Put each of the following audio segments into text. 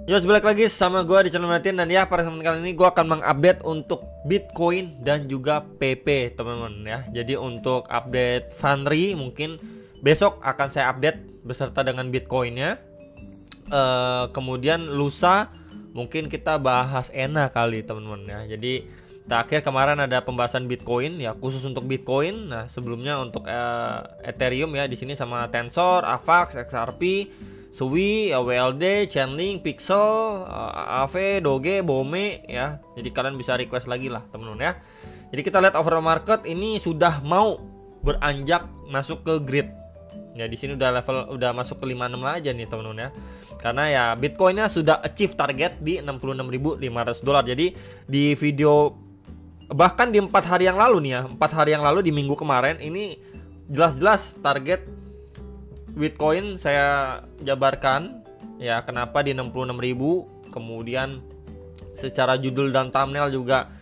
Yo, balik lagi sama gue di channel Martin. Dan ya, pada kesempatan kali ini gue akan mengupdate untuk Bitcoin dan juga PP, teman-teman ya. Jadi untuk update Fundry mungkin besok akan saya update beserta dengan Bitcoinnya. Kemudian lusa mungkin kita bahas ENA kali, teman-teman ya. Jadi terakhir kemarin ada pembahasan Bitcoin ya, khusus untuk Bitcoin. Nah, sebelumnya untuk Ethereum ya, di sini sama Tensor, AVAX, XRP, Sui, WLD, Chainlink, Pixel, AAV, Doge, Bome ya. Jadi kalian bisa request lagi lah, teman-teman ya. Jadi kita lihat overall market ini sudah mau beranjak masuk ke grid. Ya, di sini udah masuk ke 56 aja nih, teman-teman ya. Karena ya Bitcoinnya sudah achieve target di $66.500. Jadi di video bahkan di 4 hari yang lalu nih ya, 4 hari yang lalu di minggu kemarin ini jelas-jelas target Bitcoin saya jabarkan ya, kenapa di 66.000. Kemudian secara judul dan thumbnail juga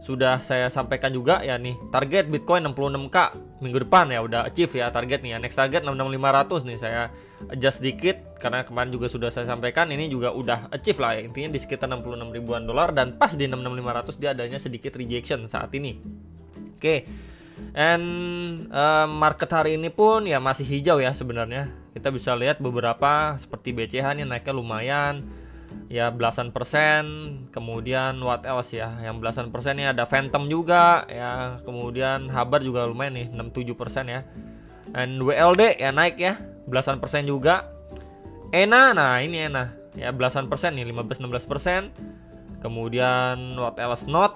sudah saya sampaikan juga ya, nih target Bitcoin 66k minggu depan ya, udah achieve ya target nih ya. Next target 66.500 nih, saya adjust sedikit karena kemarin juga sudah saya sampaikan ini juga udah achieve lah ya, intinya di sekitar 66 ribuan dolar. Dan pas di 66.500 dia adanya sedikit rejection saat ini. Oke. And market hari ini pun ya masih hijau ya sebenarnya. Kita bisa lihat beberapa seperti BCH nih naiknya lumayan ya, belasan persen. Kemudian what else ya, yang belasan persen nih ada Phantom juga ya. Kemudian Habar juga lumayan nih 67% ya. And WLD ya naik ya, belasan persen juga. ENA, nah ini ENA ya belasan persen nih, 15-16%. Kemudian what else, Not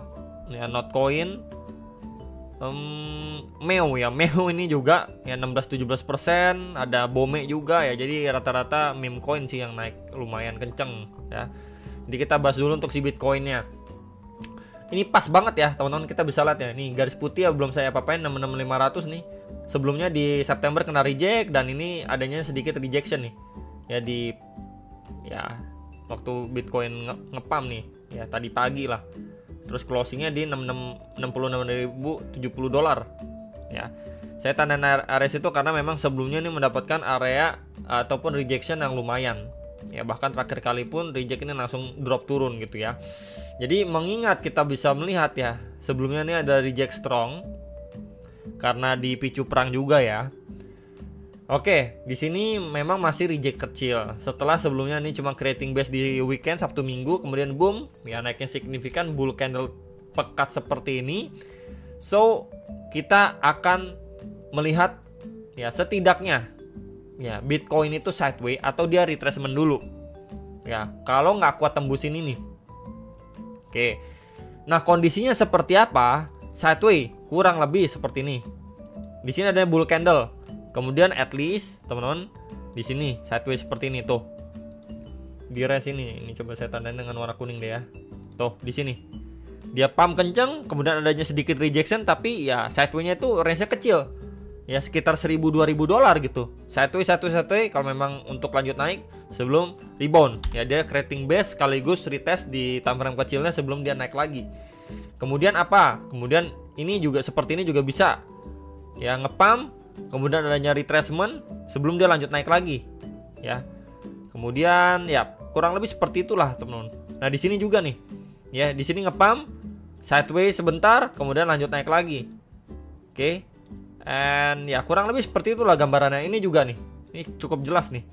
ya, Notcoin. Meo ya, Meo ini juga ya 16-17%. Ada Bome juga ya. Jadi rata-rata meme coin sih yang naik lumayan kenceng ya. Jadi kita bahas dulu untuk si Bitcoinnya. Ini pas banget ya teman-teman, kita bisa lihat ya, nih garis putih ya belum saya apa-apain 66.500 nih. Sebelumnya di September kena reject, dan ini adanya sedikit rejection nih ya di ya waktu Bitcoin ngepam nih ya tadi pagi lah. Terus closingnya di $66.070 ya. Saya tandain area situ karena memang sebelumnya ini mendapatkan area ataupun rejection yang lumayan ya, bahkan terakhir kali pun reject ini langsung drop turun gitu ya. Jadi mengingat kita bisa melihat ya, sebelumnya ini ada reject strong karena dipicu perang juga ya. Oke, di sini memang masih reject kecil. Setelah sebelumnya ini cuma creating base di weekend Sabtu Minggu, kemudian boom, ya naiknya signifikan, bull candle pekat seperti ini. So, kita akan melihat ya setidaknya ya Bitcoin itu sideways atau dia retracement dulu. Ya, kalau nggak kuat tembusin ini. Oke. Nah, kondisinya seperti apa? Sideways kurang lebih seperti ini. Di sini ada bull candle. Kemudian at least teman-teman di sini sideways seperti ini tuh. Di range ini coba saya tandain dengan warna kuning deh ya. Tuh, di sini. Dia pump kenceng, kemudian adanya sedikit rejection, tapi ya sideways-nya itu range-nya kecil. Ya sekitar $1.000-2.000 gitu. Sideways kalau memang untuk lanjut naik sebelum rebound. Ya dia creating base sekaligus retest di time frame kecilnya sebelum dia naik lagi. Kemudian apa? Kemudian ini juga seperti ini juga bisa. Ya ngepump, kemudian adanya retracement sebelum dia lanjut naik lagi ya. Kemudian ya kurang lebih seperti itulah teman-teman. Nah di sini juga nih ya, di sini ngepump sideways sebentar kemudian lanjut naik lagi. Oke. And ya kurang lebih seperti itulah gambarannya. Ini juga nih, ini cukup jelas nih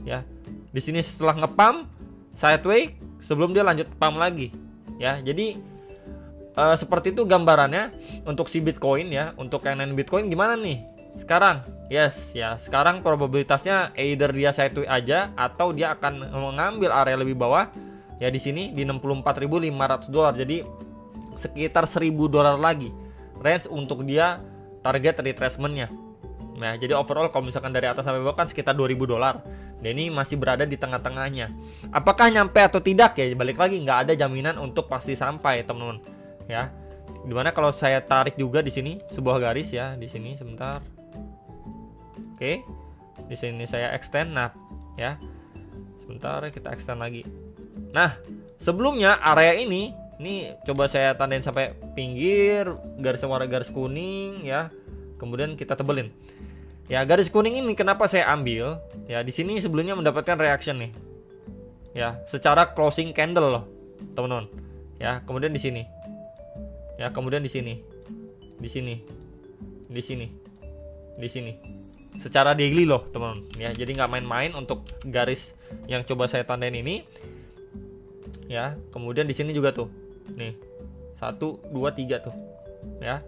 ya. Di sini setelah ngepump sideways sebelum dia lanjut pump lagi ya. Jadi seperti itu gambarannya untuk si Bitcoin ya. Untuk yang Bitcoin gimana nih sekarang? Yes ya, sekarang probabilitasnya either dia sideways aja atau dia akan mengambil area lebih bawah ya, di sini di $64.500. Jadi sekitar $1.000 lagi range untuk dia target retracementnya. Nah jadi overall kalau misalkan dari atas sampai bawah kan sekitar $2.000. Dan ini masih berada di tengah-tengahnya. Apakah nyampe atau tidak ya, balik lagi nggak ada jaminan untuk pasti sampai teman-teman ya. Dimana kalau saya tarik juga di sini sebuah garis ya, di sini sebentar. Oke, di sini saya extend, nah ya, sebentar kita extend lagi. Nah, sebelumnya area ini coba saya tandain sampai pinggir, garis warna garis kuning ya. Kemudian kita tebelin. Ya, garis kuning ini kenapa saya ambil? Ya, di sini sebelumnya mendapatkan reaction nih. ya, secara closing candle loh, teman-teman. Ya, kemudian di sini. Ya, kemudian di sini. Di sini. Di sini. Di sini. Secara daily loh, teman-teman. Ya, jadi nggak main-main untuk garis yang coba saya tandain ini. Ya, kemudian di sini juga tuh. Nih. 1 2 3 tuh. Ya.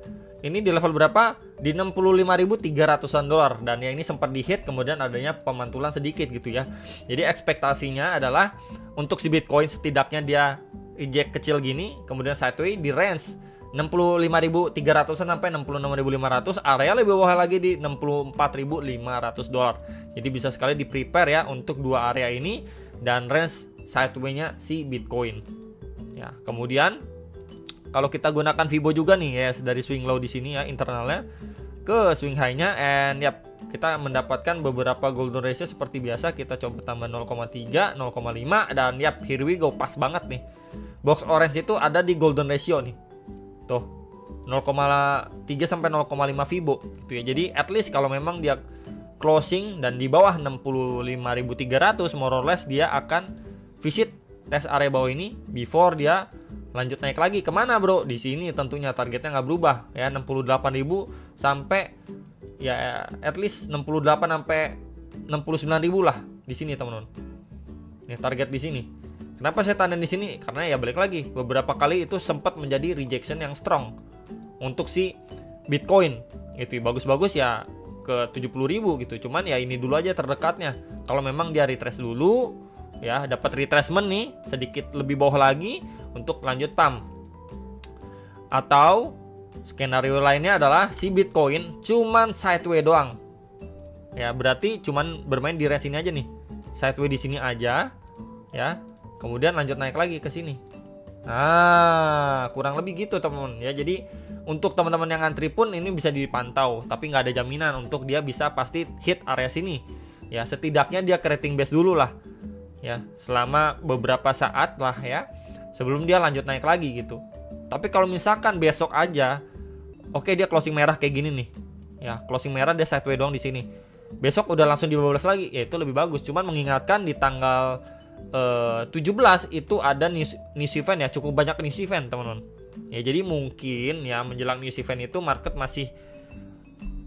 Ini di level berapa? Di 65.300-an dolar, dan ya ini sempat di-hit, kemudian adanya pemantulan sedikit gitu ya. Jadi ekspektasinya adalah untuk si Bitcoin setidaknya dia eject kecil gini, kemudian sideways di range 65.300-an sampai 66.500, area lebih bawah lagi di 64.500 dolar. Jadi bisa sekali di prepare ya untuk dua area ini dan range sideways-nya si Bitcoin. Ya, kemudian kalau kita gunakan Fibo juga nih ya, dari swing low di sini ya internalnya ke swing high-nya, and yap, kita mendapatkan beberapa golden ratio seperti biasa. Kita coba tambah 0,3, 0,5, dan yap, here we go, pas banget nih. Box orange itu ada di golden ratio nih. Tuh, 0,3 sampai 0,5 Fibo gitu ya. Jadi at least kalau memang dia closing dan di bawah 65.300 more or less, dia akan visit tes area bawah ini before dia lanjut naik lagi. Kemana bro? Di sini tentunya targetnya nggak berubah ya, 68.000 sampai ya at least 68 sampai 69.000 lah di sini teman-teman. Nih target di sini. Kenapa saya tandain di sini? Karena ya balik lagi, beberapa kali itu sempat menjadi rejection yang strong untuk si Bitcoin. Itu bagus-bagus ya ke 70.000 gitu. Cuman ya ini dulu aja terdekatnya. Kalau memang dia retrace dulu ya, dapat retracement nih sedikit lebih bawah lagi untuk lanjut pump. Atau skenario lainnya adalah si Bitcoin cuman sideways doang. Ya, berarti cuman bermain di range ini aja nih. Sideways di sini aja ya. Kemudian lanjut naik lagi ke sini. Nah, kurang lebih gitu teman-teman ya. Jadi untuk teman-teman yang antri pun ini bisa dipantau, tapi nggak ada jaminan untuk dia bisa pasti hit area sini. Ya, setidaknya dia creating base dulu lah. Ya, selama beberapa saat lah ya, sebelum dia lanjut naik lagi gitu. Tapi kalau misalkan besok aja, oke dia closing merah kayak gini nih. Ya, closing merah dia sideways doang di sini. Besok udah langsung di 12 lagi, ya itu lebih bagus. Cuman mengingatkan di tanggal 17 itu ada news event ya, cukup banyak news event teman-teman. Ya jadi mungkin ya menjelang news event itu market masih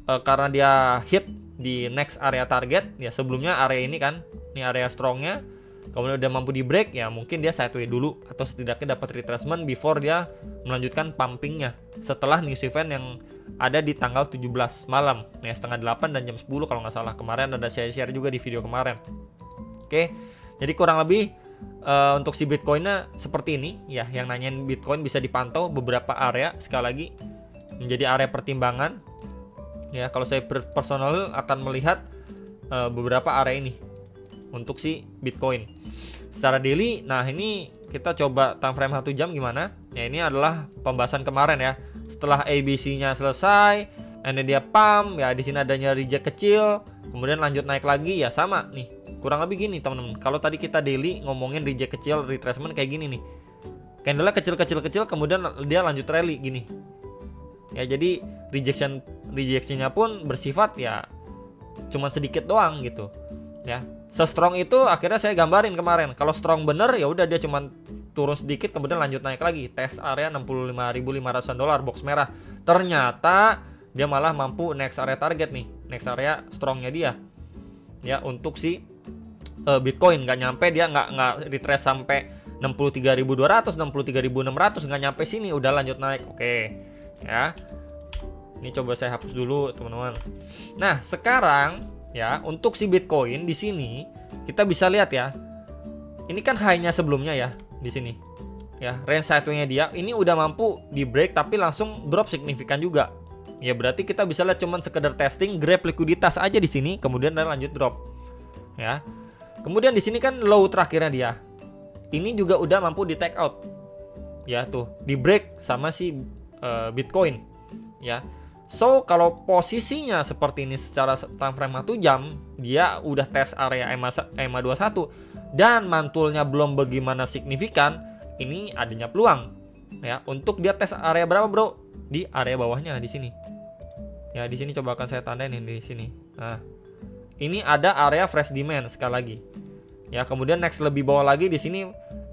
karena dia hit di next area target ya, sebelumnya area ini kan, ini area strongnya, kemudian udah mampu di break ya, mungkin dia sideways dulu atau setidaknya dapat retracement before dia melanjutkan pumpingnya setelah news event yang ada di tanggal 17 malam ya, setengah 8 dan jam 10 kalau nggak salah. Kemarin ada share juga di video kemarin. Oke, jadi kurang lebih untuk si Bitcoinnya seperti ini ya. Yang nanyain Bitcoin bisa dipantau beberapa area, sekali lagi menjadi area pertimbangan ya. Kalau saya personal akan melihat beberapa area ini untuk si Bitcoin secara daily. Nah ini kita coba time frame 1 jam gimana ya. Ini adalah pembahasan kemarin ya, setelah ABC-nya selesai, and dia pump ya, di sini adanya reject kecil, kemudian lanjut naik lagi ya, sama nih kurang lebih gini teman-teman. Kalau tadi kita daily ngomongin reject kecil, retracement kayak gini nih, candle-nya kecil, kemudian dia lanjut rally gini ya. Jadi rejectionnya pun bersifat ya cuman sedikit doang gitu ya. Se-strong itu akhirnya saya gambarin kemarin. Kalau strong bener ya udah dia cuman turun sedikit kemudian lanjut naik lagi, tes area 65.500-an dolar box merah. Ternyata dia malah mampu next area target nih, next area strongnya dia ya untuk si Bitcoin. Nggak nyampe, dia nggak retrace sampai 63.200, 63.600, nggak nyampe sini, udah lanjut naik. Oke ya, ini coba saya hapus dulu teman-teman. Nah sekarang ya untuk si Bitcoin di sini kita bisa lihat ya, ini kan high-nya sebelumnya ya di sini ya, range sideways-nya dia ini udah mampu di break tapi langsung drop signifikan juga ya. Berarti kita bisa lihat cuman sekedar testing, grab likuiditas aja di sini, kemudian dan lanjut drop ya. Kemudian di sini kan low terakhirnya dia ini juga udah mampu di take out ya, tuh di break sama si Bitcoin ya. So kalau posisinya seperti ini secara time frame 1 jam, dia udah tes area EMA 21 dan mantulnya belum bagaimana signifikan, ini adanya peluang ya untuk dia tes area berapa bro? Di area bawahnya di sini. Ya di sini coba akan saya tandain di sini. Nah, ini ada area fresh demand sekali lagi. Ya, kemudian next lebih bawah lagi di sini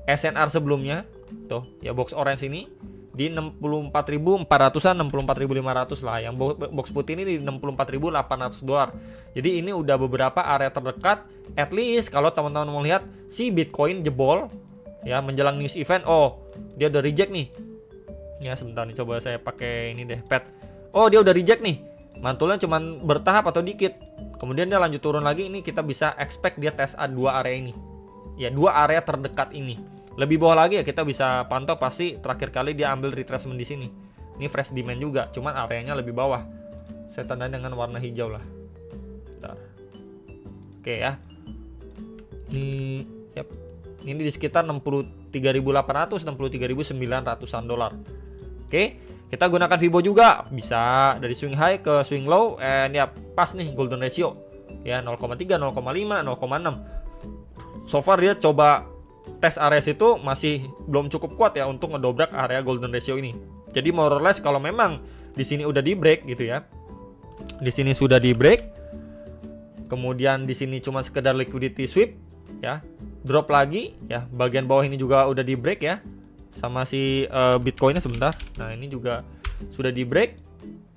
SNR sebelumnya. Tuh, ya box orange ini di 64.400-an, 64.500 lah. Yang box putih ini di 64.800 dolar. Jadi ini udah beberapa area terdekat. At least kalau teman-teman mau lihat si Bitcoin jebol ya menjelang news event, oh dia udah reject nih. Ya sebentar nih, coba saya pakai ini deh, pad. Oh dia udah reject nih, mantulnya cuman bertahap atau dikit. Kemudian dia lanjut turun lagi, ini kita bisa expect dia tes dua area ini. Ya, dua area terdekat ini. Lebih bawah lagi ya kita bisa pantau, pasti terakhir kali dia ambil retracement di sini. Ini fresh demand juga, cuman areanya lebih bawah. Saya tandain dengan warna hijau lah. Bentar. Oke ya. Ini yep. Ini di sekitar 63.800, 63.900-an dolar. Oke, kita gunakan Fibo juga. Bisa dari swing high ke swing low, and ya pas nih golden ratio. Ya 0,3, 0,5, 0,6. So far dia coba tes area situ masih belum cukup kuat ya untuk ngedobrak area golden ratio ini. Jadi more or less kalau memang di sini udah di break gitu ya. Di sini sudah di break. Kemudian di sini cuma sekedar liquidity sweep ya. Drop lagi ya, bagian bawah ini juga udah di break ya. Sama si Bitcoinnya sebentar. Nah, ini juga sudah di break.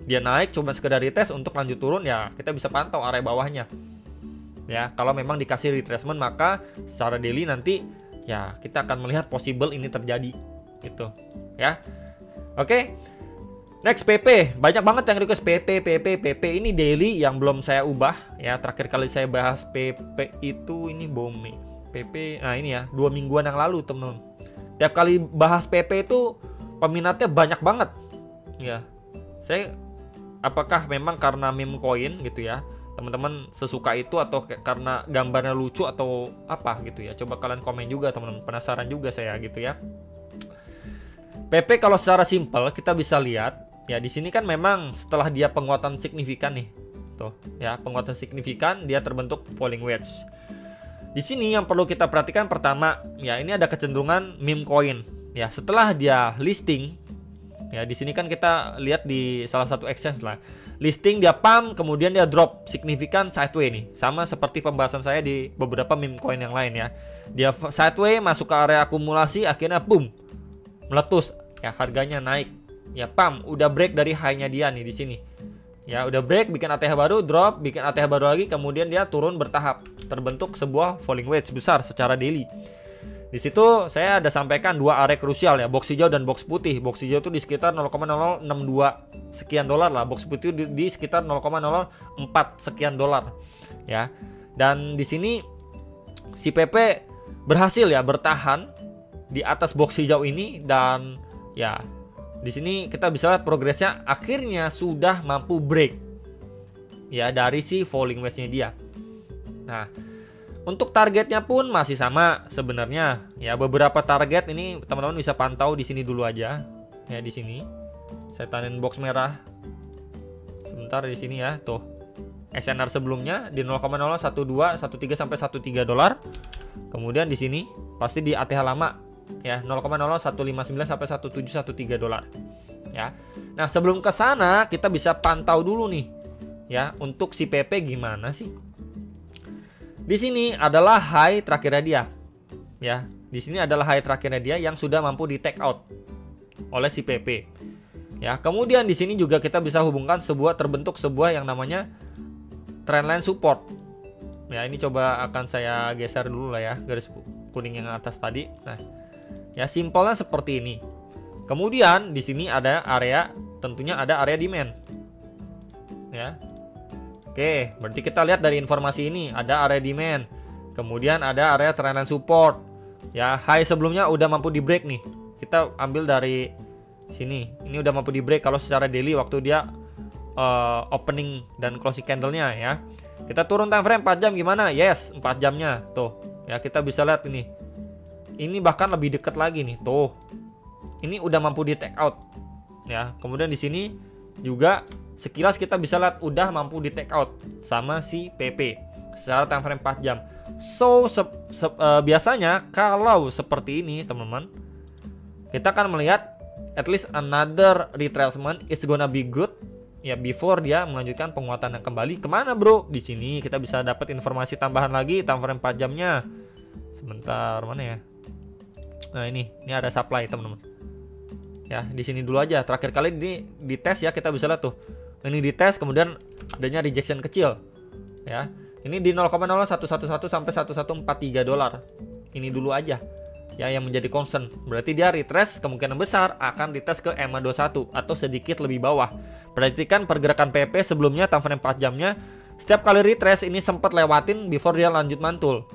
Dia naik cuma sekedar retest untuk lanjut turun ya. Kita bisa pantau area bawahnya. Ya, kalau memang dikasih retracement maka secara daily nanti ya kita akan melihat possible ini terjadi gitu ya. Oke. Next PP, banyak banget yang request PP ini daily yang belum saya ubah ya. Terakhir kali saya bahas PP itu ini BOME PP, nah ini ya 2 mingguan yang lalu teman-teman. Tiap kali bahas PP itu peminatnya banyak banget ya. Saya apakah memang karena meme coin gitu ya, teman-teman sesuka itu, atau karena gambarnya lucu atau apa gitu ya. Coba kalian komen juga teman-teman, penasaran juga saya gitu ya. PP kalau secara simpel kita bisa lihat ya, di sini kan memang setelah dia penguatan signifikan nih. Tuh ya, penguatan signifikan dia terbentuk falling wedge. Di sini yang perlu kita perhatikan pertama ya, ini ada kecenderungan meme coin ya. Setelah dia listing ya, di sini kan kita lihat di salah satu exchange lah. Listing dia pump, kemudian dia drop signifikan sideway nih. Sama seperti pembahasan saya di beberapa meme coin yang lain ya. Dia sideway masuk ke area akumulasi, akhirnya boom, meletus ya, harganya naik. Ya pump, udah break dari high-nya dia nih di sini. Ya udah break, bikin ATH baru, drop, bikin ATH baru lagi, kemudian dia turun bertahap. Terbentuk sebuah falling wedge besar secara daily. Di situ saya ada sampaikan dua area krusial ya, box hijau dan box putih. Box hijau itu di sekitar 0,062 sekian dolar lah, box putih di sekitar 0,04 sekian dolar ya. Dan di sini si PP berhasil ya bertahan di atas box hijau ini, dan ya di sini kita bisa lihat progresnya akhirnya sudah mampu break ya dari si falling wedge-nya dia. Nah, untuk targetnya pun masih sama sebenarnya. Ya, beberapa target ini teman-teman bisa pantau di sini dulu aja. Ya, di sini. Saya tandain box merah. Sebentar di sini ya, tuh. SNR sebelumnya di 0,012, 13 sampai 13 dolar. Kemudian di sini pasti di ATH lama ya, 0,0159 sampai 1713 dolar. Ya. Nah, sebelum ke sana kita bisa pantau dulu nih. Ya, untuk si PP gimana sih? Di sini adalah high terakhirnya dia. Ya, di sini adalah high terakhirnya dia yang sudah mampu di take out oleh si PP. Ya, kemudian di sini juga kita bisa hubungkan terbentuk sebuah yang namanya trendline support. Ya, ini coba akan saya geser dulu lah ya, garis kuning yang atas tadi. Nah, ya simpelnya seperti ini. Kemudian di sini ada area, tentunya ada area demand. Ya. Oke, berarti kita lihat dari informasi ini ada area demand. Kemudian ada area trendline support. Ya, high sebelumnya udah mampu di break nih. Kita ambil dari sini. Ini udah mampu di break kalau secara daily waktu dia opening dan closing candle-nya ya. Kita turun time frame 4 jam gimana? Yes, 4 jamnya. Tuh. Ya, kita bisa lihat ini. Ini bahkan lebih dekat lagi nih. Tuh. Ini udah mampu di take out. Ya, kemudian di sini juga sekilas kita bisa lihat udah mampu di take out sama si PP secara time frame 4 jam. So biasanya kalau seperti ini teman-teman, kita akan melihat at least another retracement, it's gonna be good ya before dia melanjutkan penguatan yang kembali. Kemana bro? Di sini kita bisa dapat informasi tambahan lagi time frame 4 jamnya. Sebentar, mana ya? Nah, ini ada supply, teman-teman. Ya, di sini dulu aja. Terakhir kali ini di tes ya, kita bisa lihat tuh. Ini di tes, kemudian adanya rejection kecil. Ya. Ini di 0,0111 sampai 1143 dolar. Ini dulu aja. Ya, yang menjadi concern. Berarti dia retrace kemungkinan besar akan dites ke EMA21 atau sedikit lebih bawah. Perhatikan pergerakan PP sebelumnya time frame 4 jamnya. Setiap kali retrace ini sempat lewatin before dia lanjut mantul.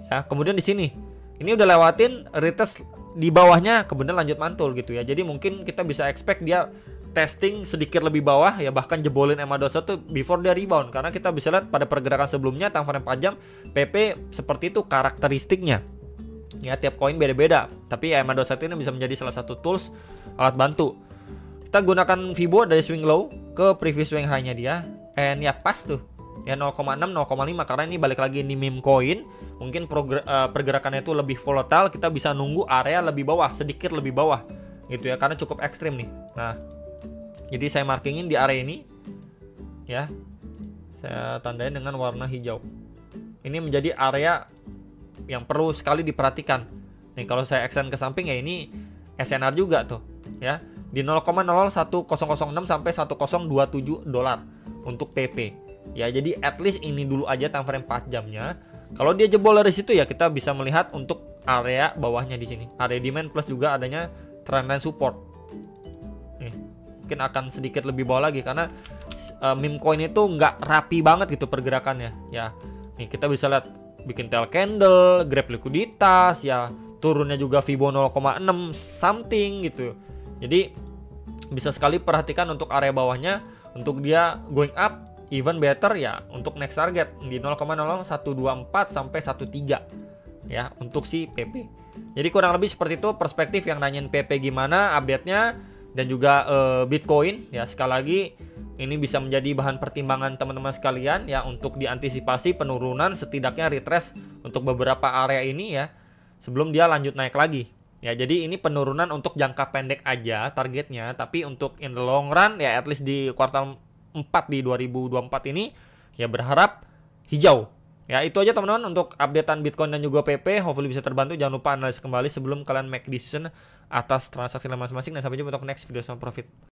Ya, kemudian di sini ini udah lewatin retrace di bawahnya, kemudian lanjut mantul gitu ya. Jadi mungkin kita bisa expect dia testing sedikit lebih bawah ya, bahkan jebolin EMA21 before dia rebound, karena kita bisa lihat pada pergerakan sebelumnya time frame 4 jam PP seperti itu karakteristiknya. Ya, tiap koin beda-beda, tapi EMA21 ini bisa menjadi salah satu tools alat bantu. Kita gunakan Fibo dari swing low ke previous swing high-nya dia, and ya pas tuh. Ya 0,6 0,5 karena ini balik lagi ini meme coin, mungkin pergerakannya itu lebih volatile, kita bisa nunggu area lebih bawah, sedikit lebih bawah gitu ya, karena cukup ekstrim nih. Nah, jadi saya markingin di area ini ya. Saya tandain dengan warna hijau. Ini menjadi area yang perlu sekali diperhatikan. Nih kalau saya extend ke samping ya, ini SNR juga tuh ya. Di 0,01006 sampai 1027 dolar untuk PP. Ya, jadi at least ini dulu aja time frame 4 jamnya. Kalau dia jebol dari situ ya, kita bisa melihat untuk area bawahnya di sini. Area demand plus juga adanya trendline support. Nih, mungkin akan sedikit lebih bawah lagi karena meme coin itu nggak rapi banget gitu pergerakannya. Ya, nih kita bisa lihat bikin tail candle, grab likuiditas, ya turunnya juga Fibo 0,6 something gitu. Jadi bisa sekali perhatikan untuk area bawahnya, untuk dia going up even better ya untuk next target di 0,0124 sampai 13 ya untuk si PP. Jadi kurang lebih seperti itu perspektif yang nanyain PP gimana update-nya dan juga Bitcoin ya. Sekali lagi ini bisa menjadi bahan pertimbangan teman-teman sekalian ya untuk diantisipasi penurunan setidaknya retrace untuk beberapa area ini ya sebelum dia lanjut naik lagi. Ya, jadi ini penurunan untuk jangka pendek aja targetnya, tapi untuk in the long run ya at least di kuartal 4 di 2024 ini ya berharap hijau. Ya, itu aja teman-teman untuk updatean Bitcoin dan juga PP. Hopefully bisa terbantu. Jangan lupa analisa kembali sebelum kalian make decision atas transaksi masing-masing, dan sampai jumpa untuk next video sama profit.